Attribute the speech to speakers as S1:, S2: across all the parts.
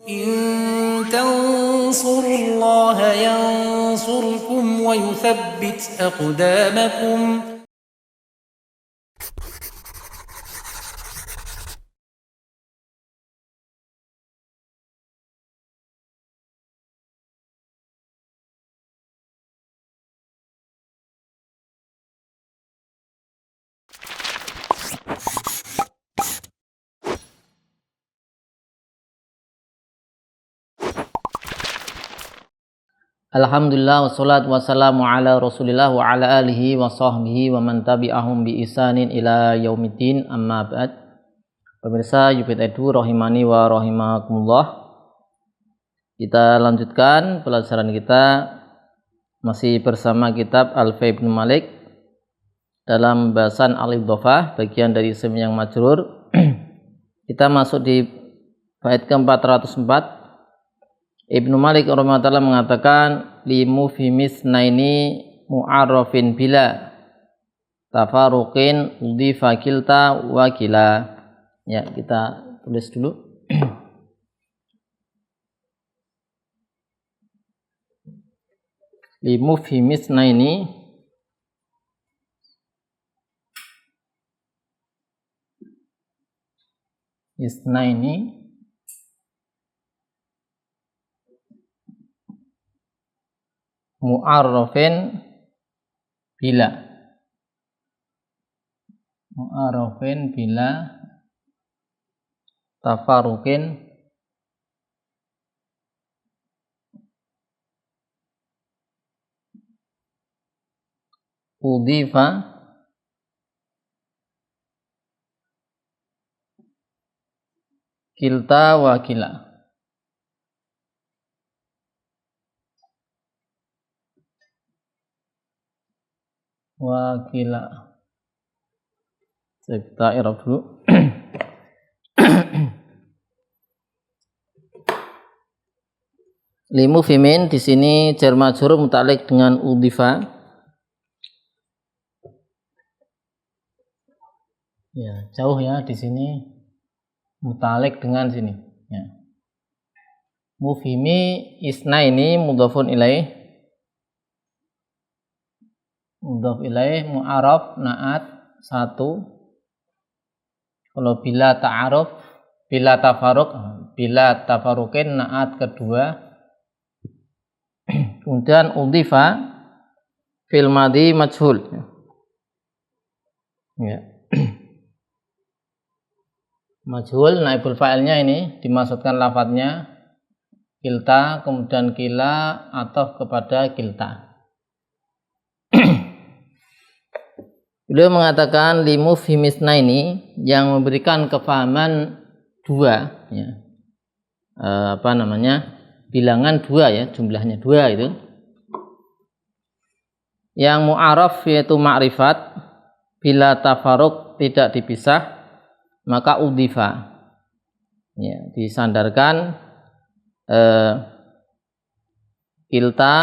S1: إن تنصروا الله ينصركم ويثبت أقدامكم.
S2: Alhamdulillah wassalatu wassalamu ala rasulillah wa ala alihi wa sahbihi wa man tabi'ahum bi isanin ila yaumiddin, amma ba'd. Pemirsa Yufid Edu rahimani wa rahimakumullah, kita lanjutkan pelajaran kita masih bersama kitab Alfiya Ibnu Malik dalam bahasan al-idhofah, bagian dari isim yang majrur. Kita masuk di bait ke-404. Ibnu Malik rahimahullah mengatakan li mufhimis naini mu'arrafin bila tafaruqin udhifa kilta wa kila. Ya, kita tulis dulu. Li mufhimis naini isnaini mu'arrafin bila tafaruqin udhifa kilta wa kila. Wakila. Kita i'rab dulu. Limu fimin di sini jar majrur muta'alliq dengan udhifa. Ya, jauh ya di sini muta'alliq dengan sini. Ya. Mufhimi isna ini mudhafun ilaih. Mudhaf ilaih mu'arraf na'at satu. Kalau bila ta'aruf, bila tafaruqin na'at kedua. Kemudian udhifa fil madhi majhul. Ya. Majhul naibul fa'ilnya ini dimaksudkan lafadznya kilta, kemudian kila atau kepada kilta. Beliau mengatakan limufhimisna ini yang memberikan kefahaman dua, ya. Bilangan dua, ya, jumlahnya dua itu. Yang mu'araf yaitu ma'rifat bila tafaruq tidak dipisah maka udhifa, ya, disandarkan kilta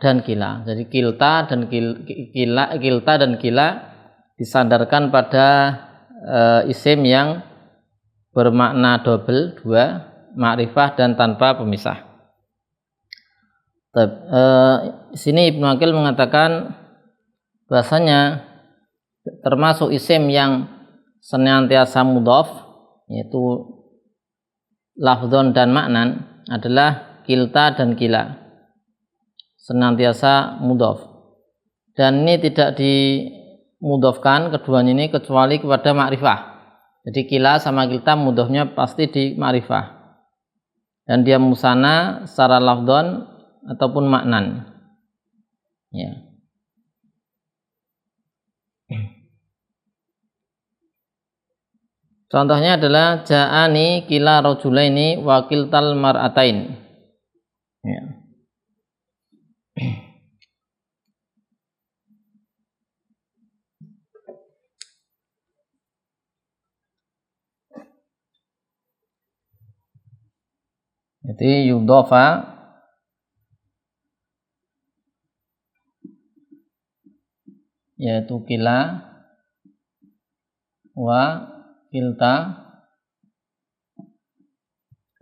S2: dan kila. Jadi kilta dan kila disandarkan pada isim yang bermakna double, dua, ma'rifah dan tanpa pemisah. Sini Ibnu Aqil mengatakan bahasanya termasuk isim yang senantiasa mudhaf, yaitu lafdzon dan maknan, adalah kilta dan kila, senantiasa mudhaf. Dan ini tidak dimudhafkan keduanya ini kecuali kepada ma'rifah. Jadi kila sama kilta mudhafnya pasti di ma'rifah, dan dia musanna secara lafdzon ataupun maknan, ya. Contohnya adalah ja'ani kila rajulaini wa kiltal mar'atain, ya. Jadi yudhofa yaitu kila wa kilta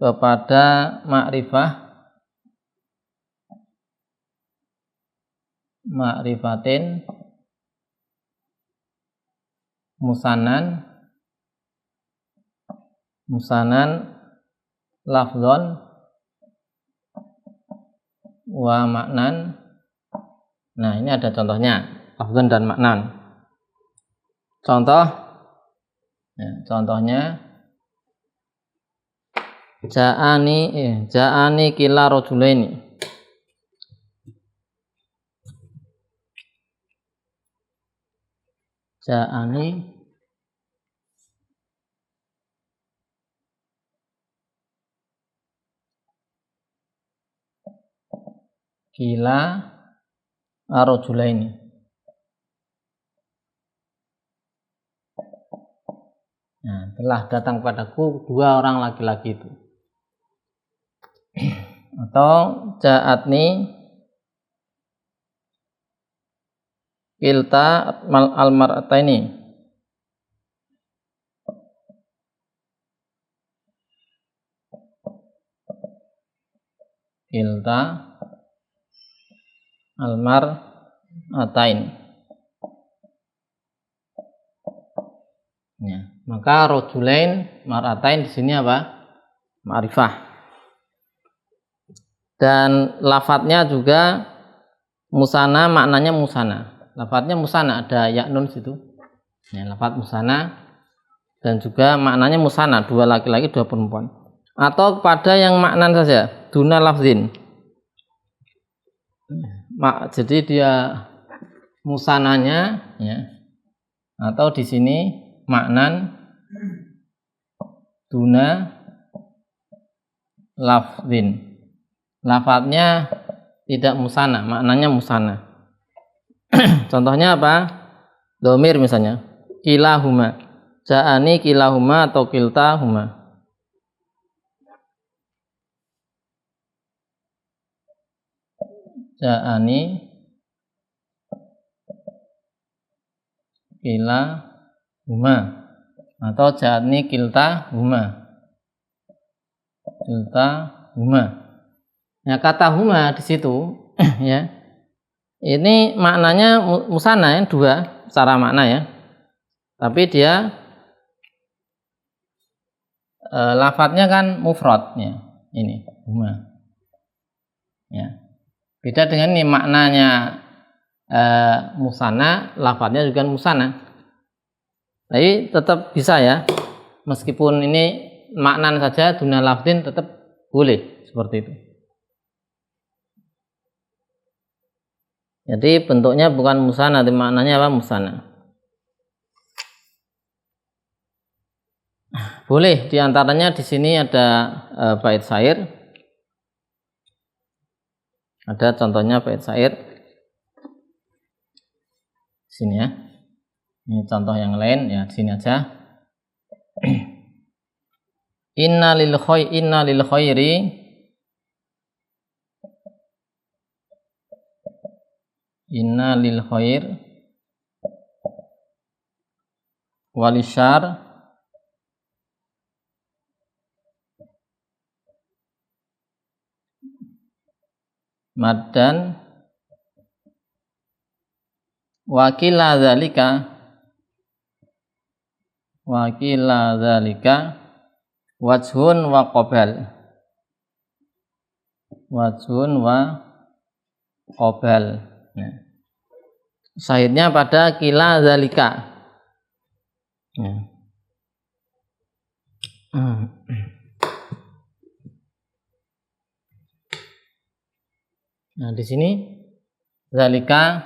S2: kepada ma'rifatin musanan lafzon wa maknan. Nah, ini ada contohnya, lafzon dan maknan. Contohnya ja'ani kila rajulaini. Ja'ani kila rajulaini. Nah, telah datang padaku dua orang laki-laki itu. Atau ja'atni kilta al-mar'ataini. Kilta al-mar'atain. Ya, maka rajulain mar'atain di sini apa? Ma'rifah. Dan lafadznya juga musana, maknanya musana. Lafadznya musana, ada ya nun situ. Ya, lafadz musana dan juga maknanya musana, dua laki-laki dua perempuan. Atau kepada yang maknan saja, duna lafzin. Jadi dia musananya, ya, atau di sini maknan duna lafzin. Lafadznya tidak musana, maknanya musana. Contohnya apa? Domir misalnya, kilahuma, ja'ani kilahuma atau kiltahuma. Ja'ani kilahuma atau ja'ani kiltahuma. Nah, kata huma di situ ya. Ini maknanya musana ya, dua secara makna ya. Tapi dia lafadznya kan mufrad ya. Ini huma. Ya. Beda dengan ini maknanya musana, lafadznya juga musana. Tapi tetap bisa ya. Meskipun ini maknan saja duna lafzin tetap boleh seperti itu. Jadi bentuknya bukan musana, tapi maknanya apa? Musana. Boleh diantaranya di sini ada bait syair. Ada contohnya bait syair. Di sini ya. Ini contoh yang lain ya, di sini aja. Inna lil khairi inna lil khair walishar maddan wakila dzalika wajhun wa qabal. Nah, syahidnya pada kila dzalika. Ya. Nah, di sini dzalika,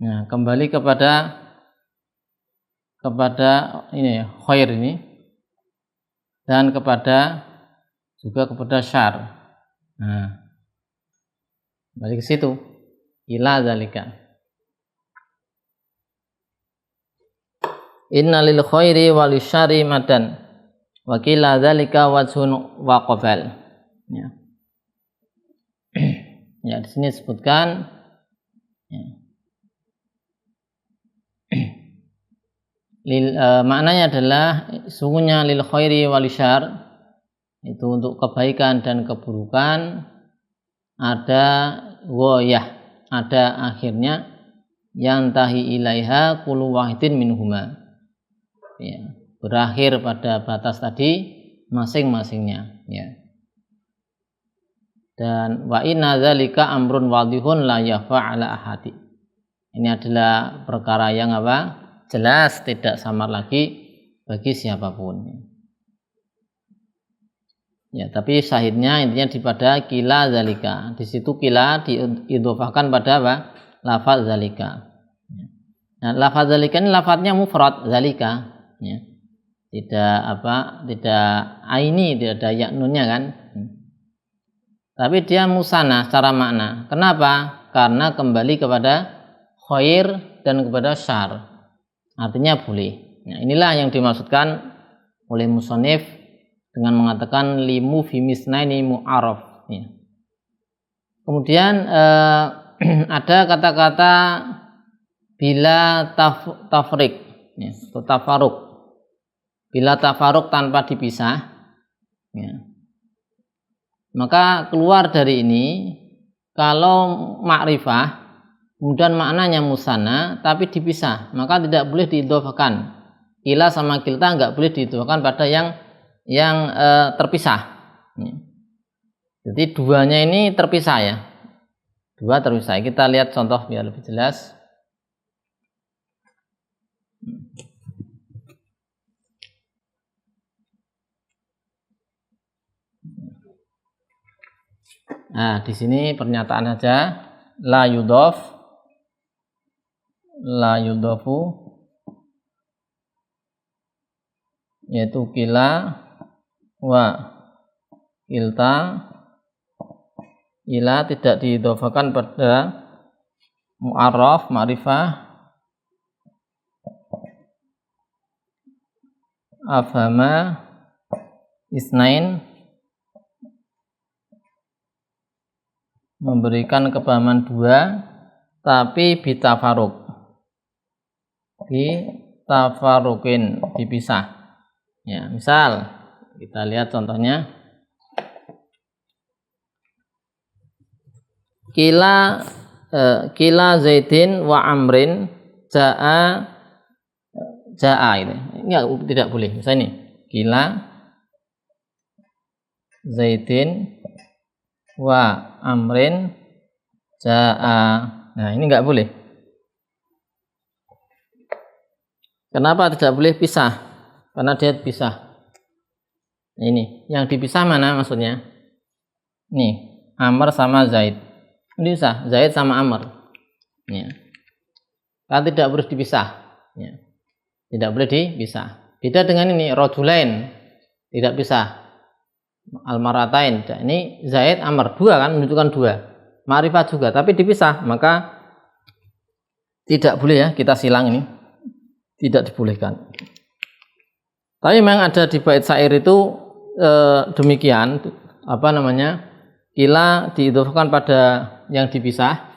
S2: nah, kembali kepada ini khair ini dan juga kepada syar. Nah, kembali ke situ ila dzalika. Inna lil khairi wal syari madan wa qila dzalika wajhun wa qabal. Ya. Ya, di sini disebutkan ya. Maknanya adalah sungguhnya lil khairi wal syar, itu untuk kebaikan dan keburukan, ada ghayah, ada akhirnya, yantahi ilaiha kullu wahidin minhuma, ya, berakhir pada batas tadi masing-masingnya, ya. Dan wa inna dzalika amrun wadihun la yakhfa ala ahadi. Ini adalah perkara yang apa? Jelas, tidak samar lagi bagi siapapun. Ya, tapi syahidnya intinya pada kila zalika. Di situ kila diidhofahkan pada apa? Lafaz zalika. Nah, lafaz zalika ini lafaznya mufrad zalika, ya. Tidak aini, tidak ada ya nunnya kan. Tapi dia musanna secara makna. Kenapa? Karena kembali kepada khair dan kepada syar. Artinya boleh. Nah, inilah yang dimaksudkan oleh musannif dengan mengatakan limu fi misnaini mu'arraf, ya. Kemudian ada kata-kata bila tafrik, ya, atau tafaruk. Bila tafaruk tanpa dipisah, ya. Maka keluar dari ini kalau ma'rifah kemudian maknanya musanna tapi dipisah, maka tidak boleh diidhofahkan. Kila sama kilta enggak boleh diidhofahkan pada yang terpisah. Jadi duanya ini terpisah, ya. Dua terpisah. Kita lihat contoh biar lebih jelas. Nah, di sini pernyataan saja la yudofu, yaitu kila wa kilta, ila tidak diidhofahkan pada mu'arraf ma'rifah, afhama isnain, memberikan kepahaman dua tapi bitafarukin, dipisah. Ya, misal kita lihat contohnya. Kila Zaidin wa Amrin jaa ini. Enggak, tidak boleh. Misalnya ini, kila Zaidin wa Amrin jaa. Nah, ini enggak boleh. Kenapa tidak boleh pisah? Karena dia pisah. Ini yang dipisah mana maksudnya? Nih, Amr sama Zaid. Ini bisa Zaid sama Amr. Ya. Kan tidak boleh dipisah. Ya. Tidak boleh dipisah. Beda dengan ini rajulain, tidak pisah. Al-maratain. Ini Zaid Amr, dua kan, menunjukkan dua. Ma'rifat juga, tapi dipisah, maka tidak boleh, ya, kita silang ini. Tidak dibolehkan. Tapi memang ada di bait syair itu demikian, kila diidhofahkan pada yang dipisah,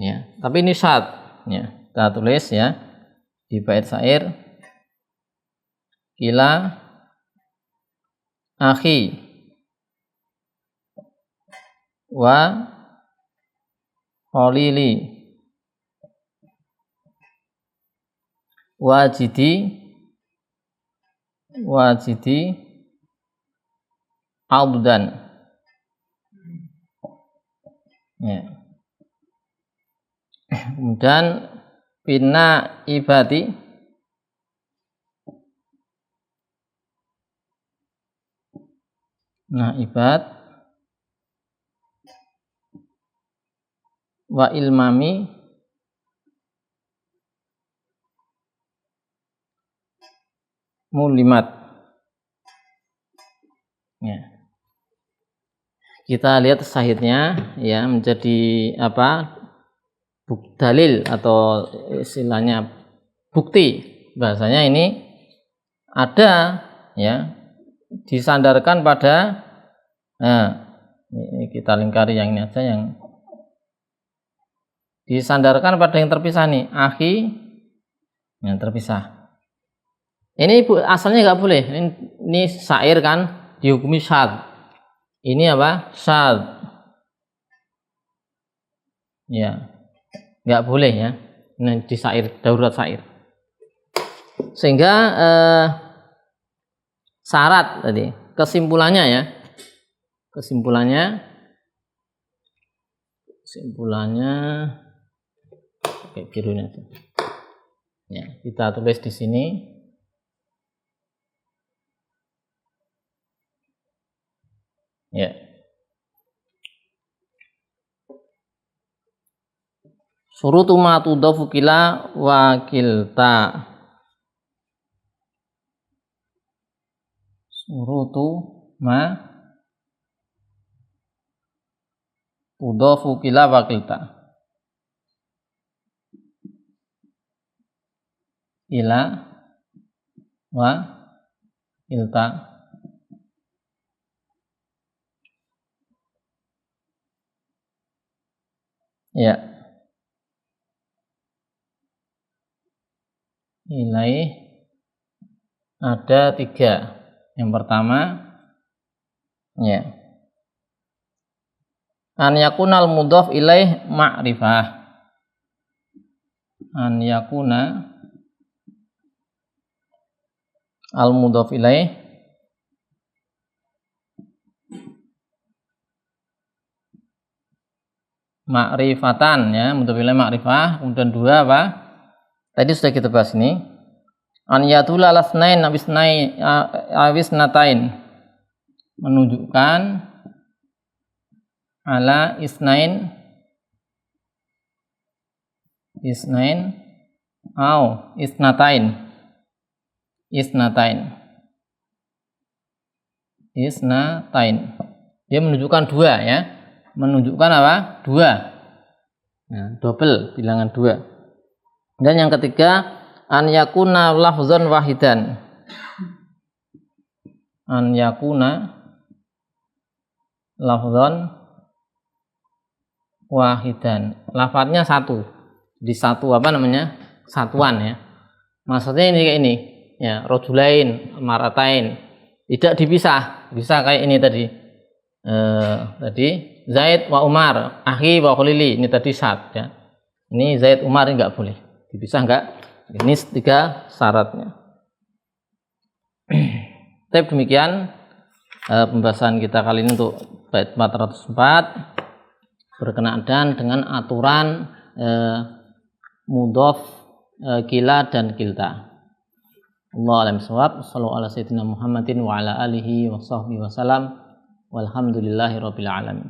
S2: ya. Tapi ini syad, ya. Kita tulis, ya, di bait syair kila akhi wa khalili wajidi abdan, ya. Kemudian bina ibadi ibad wa ilmami mulimat, ya. Kita lihat syahidnya, ya, menjadi dalil atau istilahnya bukti bahasanya ini ada, ya, disandarkan pada, ini kita lingkari yang ini aja, yang disandarkan pada yang terpisah nih, akhi yang terpisah. Ini asalnya nggak boleh. Ini syair kan, dihukumi syadz. Ini apa? Syadz. Ya, nggak boleh ya. Ini di syair, darurat syair. Sehingga syarat tadi, kesimpulannya ya. Kesimpulannya pakai birunya itu. Ya, kita tulis di sini. Ya. Surutu ma tudhafu kila wa kilta. Surutu ma tudhafu kila wa kilta. Ila wa kilta. Ya. Nilai ada 3. Yang pertama, ya, an yakunal mudhaf ilaih ma'rifah. An yakuna al mudhaf ilaih ma'rifatan, ya, mudhaf ilaih ma'rifah. Kemudian 2 apa? Tadi sudah kita bahas ini. An yadula lasnain awisnatain, menunjukkan ala isnain au isnatain. Dia menunjukkan 2 ya. Menunjukkan apa? 2. Nah, double, bilangan 2. Dan yang ketiga, an yakuna lafzan wahidan. An yakuna lafzan wahidan. Lafadznya 1. Di 1 apa namanya? Satuan ya. Maksudnya ini kayak ini. Ya, rajulain, maratain. Tidak dipisah. Bisa kayak ini tadi. Tadi Zaid wa Umar, akhi wa Khalili. Ini tadi syad ya. Ini Zaid Umar enggak boleh. Dipisah enggak? Ini 3 syaratnya. Tapi demikian pembahasan kita kali ini untuk bait 404 berkenaan dengan aturan mudhaf kila dan kilta. Allahu a'lam bishawab. Shallallahu ala sayyidina Muhammadin wa ala alihi wa sahbihi wasallam. Walhamdulillahirabbil alamin.